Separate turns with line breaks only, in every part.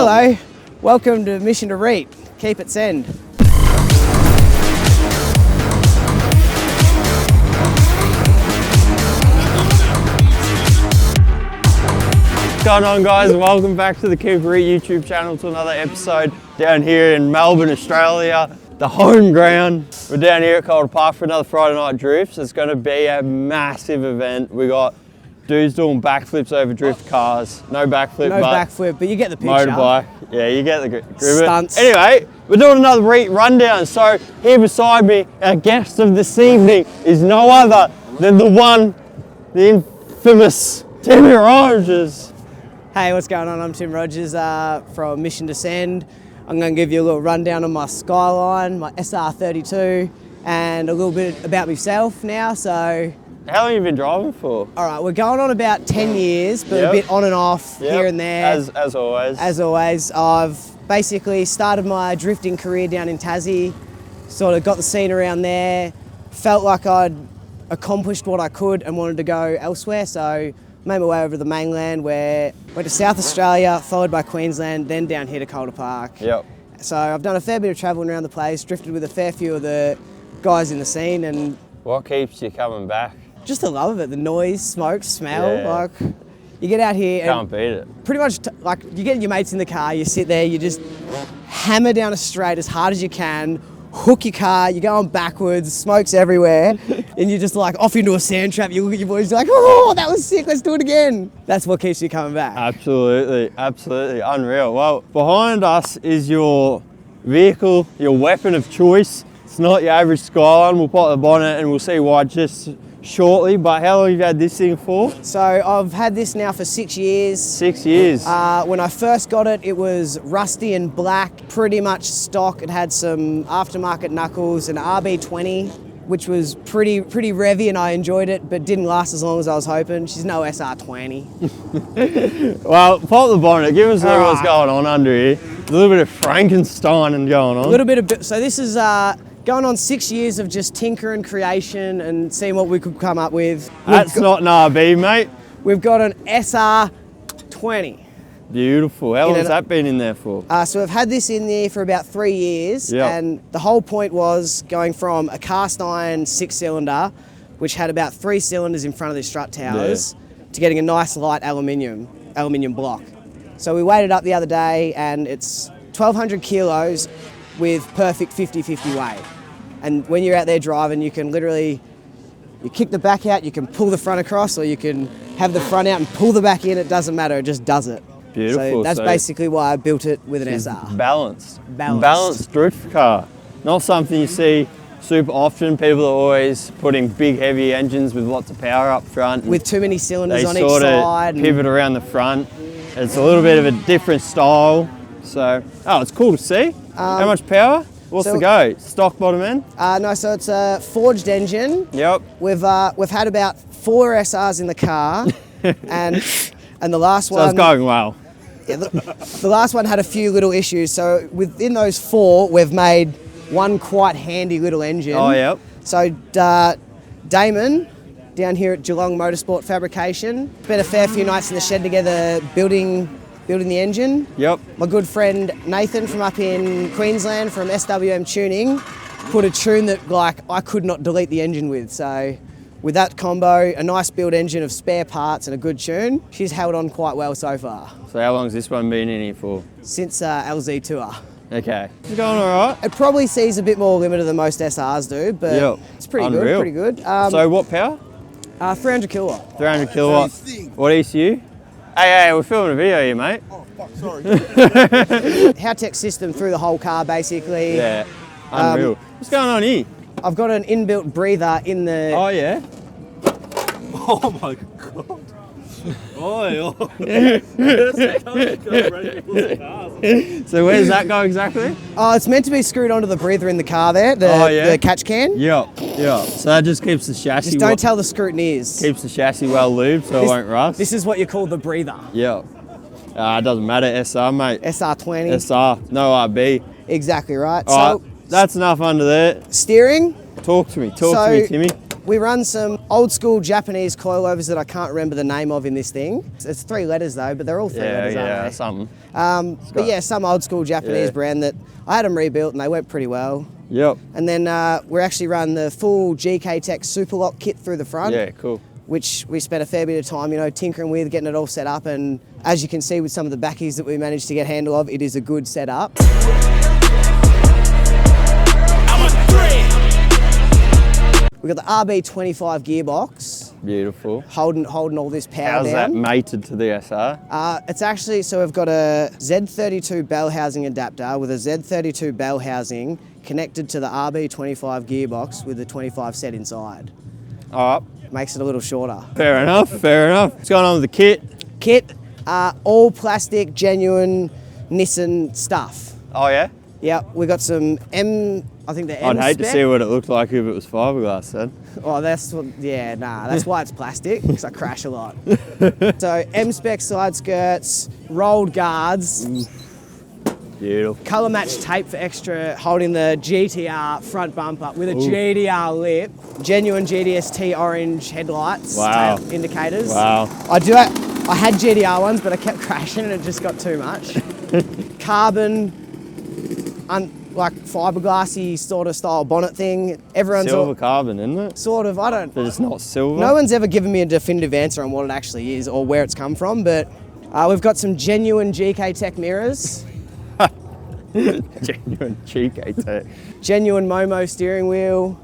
Hello, welcome to Mission to Reet. Keep it send.
What's going on, guys? Welcome back to the Keep It Reet YouTube channel, to another episode down here in Melbourne, Australia, the home ground. We're down here at Calder Park for another Friday night drift. It's going to be a massive event. We got dudes doing backflips over drift cars. No backflip,
But you get the picture.
Motorbike. Yeah, you get the grip.
Stunts.
Anyway, we're doing another Reet rundown. So here beside me, our guest of this evening is no other than the one, the infamous Timmy Rogers.
Hey, what's going on? I'm Tim Rogers from Mission to Send. I'm going to give you a little rundown on my Skyline, my SR32, and a little bit about myself now. So,
how long have you been driving for?
All right, we're going on about 10 years, but a bit on and off here and there.
As always.
As always, I've basically started my drifting career down in Tassie, sort of got the scene around there, felt like I'd accomplished what I could and wanted to go elsewhere, so made my way over to the mainland, where went to South Australia, followed by Queensland, then down here to Calder Park.
Yep.
So I've done a fair bit of travelling around the place, drifted with a fair few of the guys in the scene, and
what keeps you coming back?
just the love of it, the noise, smoke, smell. Like, you get out here and
can't beat it.
Pretty much, like, you get your mates in the car, you sit there, you just hammer down a straight as hard as you can, hook your car, you're going backwards, smoke's everywhere, and you're just like off into a sand trap. You look at your boys, you're like, oh, that was sick, let's do it again. That's what keeps you coming back.
Absolutely, absolutely, unreal. Well, behind us is your vehicle, your weapon of choice. It's not your average Skyline. We'll pop the bonnet and we'll see why just shortly, but how long have you had this thing for?
So I've had this now for 6 years.
6 years.
When I first got it, it was rusty and black, pretty much stock. It had some aftermarket knuckles, an RB20, which was pretty revvy, and I enjoyed it, but didn't last as long as I was hoping. She's no SR20.
Well, pop the bonnet, give us what's going on under here. A little bit of Frankenstein going on.
A little bit of, so this is going on 6 years of just tinkering, creation, and seeing what we could come up with.
That's not an RB, mate.
We've got an SR20.
Beautiful. How long has that been in there for?
So we've had this in there for about 3 years, and the whole point was going from a cast iron 6-cylinder, which had about 3 cylinders in front of the strut towers, to getting a nice light aluminium block. So we weighed it up the other day, and it's 1,200 kilos with perfect 50-50 weight. And when you're out there driving, you can literally, you kick the back out, you can pull the front across, or you can have the front out and pull the back in. It doesn't matter, it just does it.
Beautiful.
So that's basically why I built it with an SR.
Balanced drift car. Not something you see super often. People are always putting big heavy engines with lots of power up front.
With too many cylinders on each
side.
side.
They pivot around the front. It's a little bit of a different style. So, it's cool to see. How much power? What's the go? Stock bottom end?
No, so it's a forged engine.
Yep.
We've had about 4 SRs in the car, and the last one.
So it's going well.
Yeah, the last one had a few little issues. So within those 4, we've made one quite handy little engine.
Oh, yep.
So Damon, down here at Geelong Motorsport Fabrication, spent a fair few nights in the shed together building the engine.
Yep.
My good friend Nathan from up in Queensland from SWM Tuning put a tune that, like, I could not delete the engine with. So with that combo, a nice build engine of spare parts and a good tune, she's held on quite well so far.
So how long's this one been in here for?
Since LZ Tour.
Okay. It's going all right.
It probably sees a bit more limited than most SRs do, but it's pretty good.
So what power?
300 kilowatt.
300 kilowatt. What ECU? Hey, we're filming a video here, mate.
Oh, fuck, sorry.
Howtech system through the whole car, basically.
Yeah, unreal. What's going on here?
I've got an inbuilt breather in the...
Oh, yeah?
Oh, my God.
So where's that go exactly?
Oh, it's meant to be screwed onto the breather in the car there, the catch can.
Yeah. So that just keeps the chassis...
Just don't tell the scrutineers.
Keeps the chassis well lubed so it won't rust.
This is what you call the breather.
Yeah. It doesn't matter, SR, mate.
SR20.
SR, no RB.
Exactly right.
All right, that's enough under there.
Steering.
Talk to me, Timmy.
We run some old school Japanese coilovers that I can't remember the name of in this thing. It's 3 letters though, but they're all 3 letters, aren't they?
Something.
But yeah, some old school Japanese brand that I had them rebuilt and they went pretty well.
Yep.
And then we're actually running the full GK Tech Superlock kit through the front.
Yeah, cool.
Which we spent a fair bit of time, tinkering with, getting it all set up. And as you can see with some of the backies that we managed to get handle of, it is a good setup. We've got the RB25 gearbox.
Beautiful.
Holding all this power
How's
down.
that mated to the SR?
It's actually, so we've got a Z32 bell housing adapter with a Z32 bell housing connected to the RB25 gearbox with the 25 set inside.
All right.
Makes it a little shorter.
Fair enough, fair enough. What's going on with the kit?
Kit, all plastic, genuine Nissan stuff.
Oh yeah?
Yeah, we got some I think the M
I'd hate to
spec.
see what it looked like if it was fiberglass then.
Oh, that's why it's plastic, because I crash a lot. So M-spec side skirts, rolled guards,
Beautiful.
colour match tape for extra, holding the GTR front bumper with a GDR lip, genuine GDST orange headlights,
Wow.
tail indicators.
Wow.
I had GDR ones, but I kept crashing and it just got too much. Carbon, like fiberglassy sort of style bonnet thing. Everyone's
Silver carbon, isn't it?
sort of, I don't.
But it's not silver.
No one's ever given me a definitive answer on what it actually is or where it's come from, but we've got some genuine GK Tech mirrors,
Genuine GK Tech.
genuine Momo steering wheel,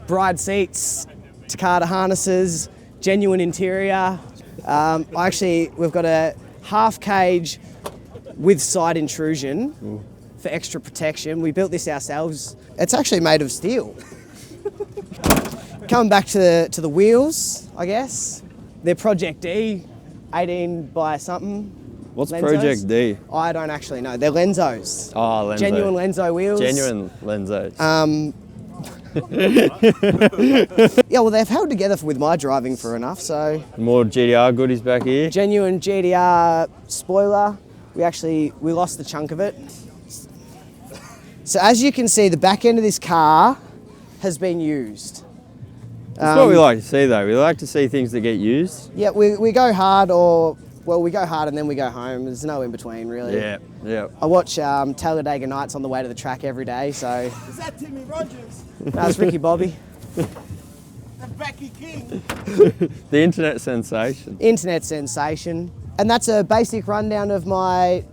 bride seats, Takata harnesses, genuine interior. We've got a half cage with side intrusion for extra protection. We built this ourselves. It's actually made of steel. Coming back to the wheels, I guess. They're Project D, 18 by something.
What's
Lenzos?
Project D?
I don't actually know. They're Lenzos.
Oh, Lenzo.
Genuine Lenzo wheels.
Genuine Lenzos.
Yeah, well, they've held together with my driving for enough, so.
More GDR goodies back here.
Genuine GDR spoiler. We lost the chunk of it. So as you can see, the back end of this car has been used.
That's what we like to see though. We like to see things that get used.
Yeah, we go hard we go hard and then we go home. There's no in between, really.
Yeah, yeah.
I watch Talladega Nights on the way to the track every day, so.
Is that Timmy Rogers?
That's Ricky Bobby.
The Becky King?
The internet sensation.
Internet sensation. And that's a basic rundown of my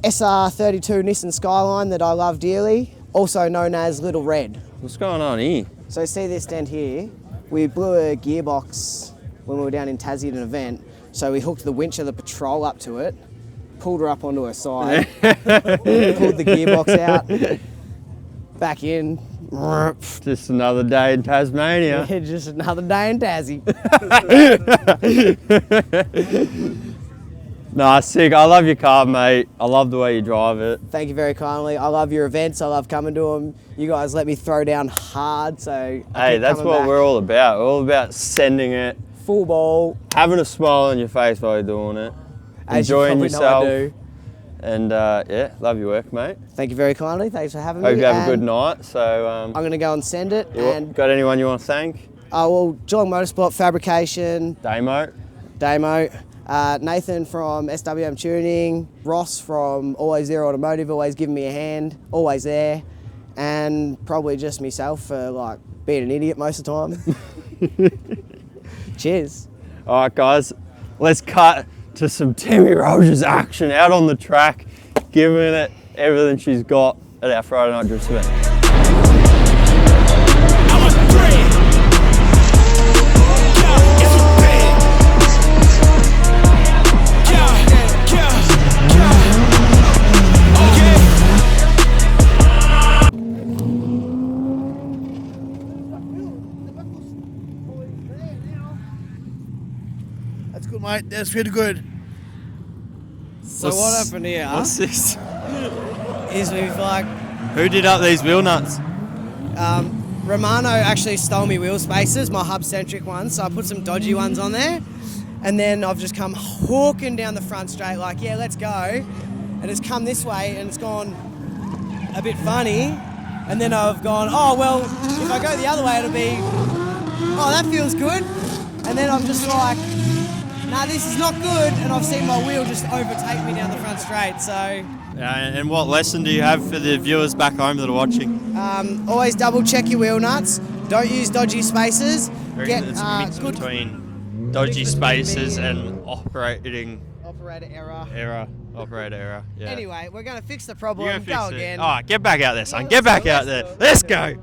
SR32 Nissan Skyline that I love dearly, also known as Little Red.
What's going on here?
So see this dent here? We blew a gearbox when we were down in Tassie at an event, so we hooked the winch of the Patrol up to it, pulled her up onto her side, pulled the gearbox out, back in.
Just another day in Tasmania.
Just another day in Tassie.
Nah, sick. I love your car, mate. I love the way you drive it.
Thank you very kindly. I love your events. I love coming to them. You guys let me throw down hard, so I
Hey,
keep
that's
coming
what
back.
we're all about. We're all about sending it,
Full ball.
having a smile on your face while you're doing it,
As you
enjoying
probably know I
yourself.
do.
And yeah, love your work, mate.
Thank you very kindly. Thanks for having
Hope
me.
you have a good
and
night. So,
I'm going to go and send it. And
got anyone you want to thank?
Geelong Motorsport Fabrication,
Damo.
Nathan from SWM Tuning, Ross from Always There Automotive, always giving me a hand, always there, and probably just myself for being an idiot most of the time. Cheers.
All right, guys, let's cut to some Timmy Rogers action out on the track, giving it everything she's got at our Friday night drift event.
That's good, mate. That's really good.
So what happened here?
What's this?
Is we've
Who did up these wheel nuts?
Romano actually stole me wheel spacers, my hub-centric ones, so I put some dodgy ones on there, and then I've just come hawking down the front straight yeah, let's go, and it's come this way, and it's gone a bit funny, and then I've gone, oh, well, if I go the other way, it'll be oh, that feels good. And then I'm just like, nah, this is not good. And I've seen my wheel just overtake me down the front straight. So
And what lesson do you have for the viewers back home that are watching?
always double check your wheel nuts. Don't use dodgy spaces.
It's a mix
good
between dodgy spaces and
operator error.
Operator error. Yeah.
Anyway, we're going to fix the problem.
You're gonna
Go
fix it.
again.
All right, get back out there, son. Get back out there. Let's go.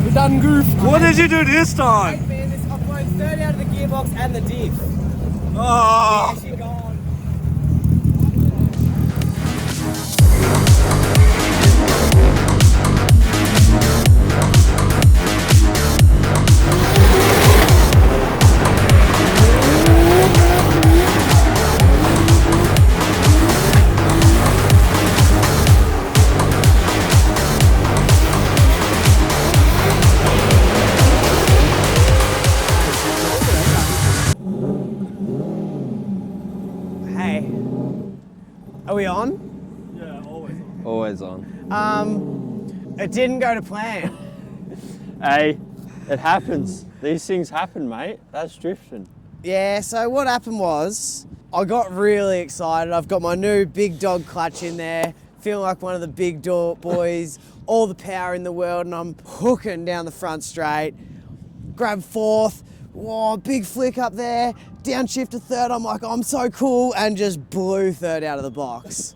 We're done goofed.
What did you do this time?
Man, this offload third out of the gearbox and the diff.
Oh.
She gone. Hey, are we on?
Yeah, always on.
Always on.
It didn't go to plan.
Hey, it happens. These things happen, mate. That's drifting.
Yeah, so what happened was, I got really excited. I've got my new big dog clutch in there, feeling like one of the big boys, all the power in the world, and I'm hooking down the front straight. Grab fourth, whoa, big flick up there, downshift to third, I'm like, I'm so cool, and just blew third out of the box.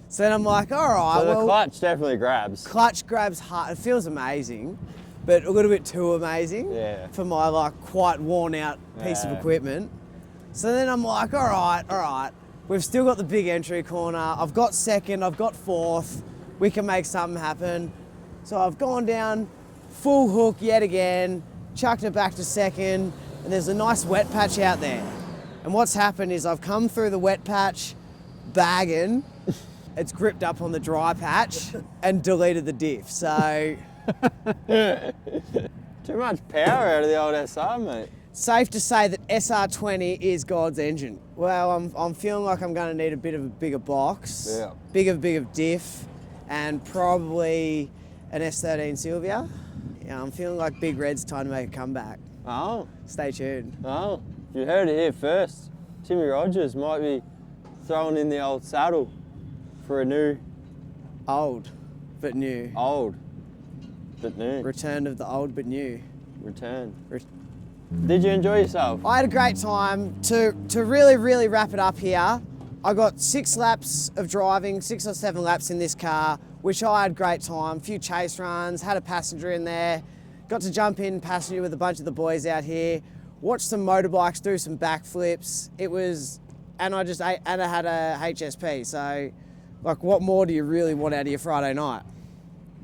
So then I'm like, all right,
So the
well,
clutch definitely grabs.
clutch grabs hard. It feels amazing, but a little bit too amazing for my like quite worn out piece of
Yeah.
equipment. So then I'm like, all right. We've still got the big entry corner. I've got second, I've got fourth. We can make something happen. So I've gone down, full hook yet again, chucked it back to second, and there's a nice wet patch out there. And what's happened is I've come through the wet patch, bagging, it's gripped up on the dry patch and deleted the diff. So
Too much power out of the old SR, mate.
safe to say that SR20 is God's engine. Well, I'm feeling like I'm going to need a bit of a bigger box,
Yeah.
bigger diff, and probably an S13 Sylvia. Yeah, I'm feeling like Big Red's time to make a comeback.
Oh,
Stay tuned.
oh. You heard it here first. Timmy Rogers might be throwing in the old saddle for a new,
Old, but new.
old, but new
Return of the old, but new.
return. Did you enjoy yourself?
I had a great time. To really wrap it up here, I got 6 laps of driving, 6 or 7 laps in this car, which I had a great time. A few chase runs, had a passenger in there, got to jump in passenger with a bunch of the boys out here, watched some motorbikes do some backflips. It was, and I had a HSP. So, like, what more do you really want out of your Friday night?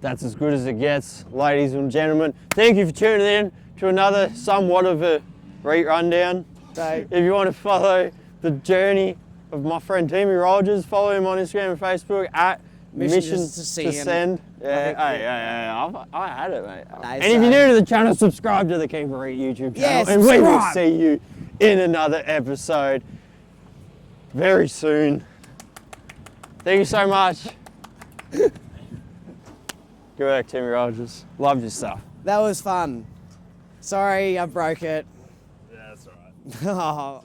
That's as good as it gets, ladies and gentlemen. Thank you for tuning in to another somewhat of a Reet rundown.
So,
If you want to follow the journey of my friend Timmy Rogers, follow him on Instagram and Facebook at
Mission
Mission
to
to
see
Send.
him.
I had it, mate.
Nice,
And if you're new to the channel, subscribe to the Keep It Reet YouTube channel.
Yeah,
and we will
subscribe.
see you in another episode very soon. Thank you so much. Good work, Timmy Rogers. Loved your stuff.
that was fun. Sorry, I broke it.
Yeah, that's alright.
Oh.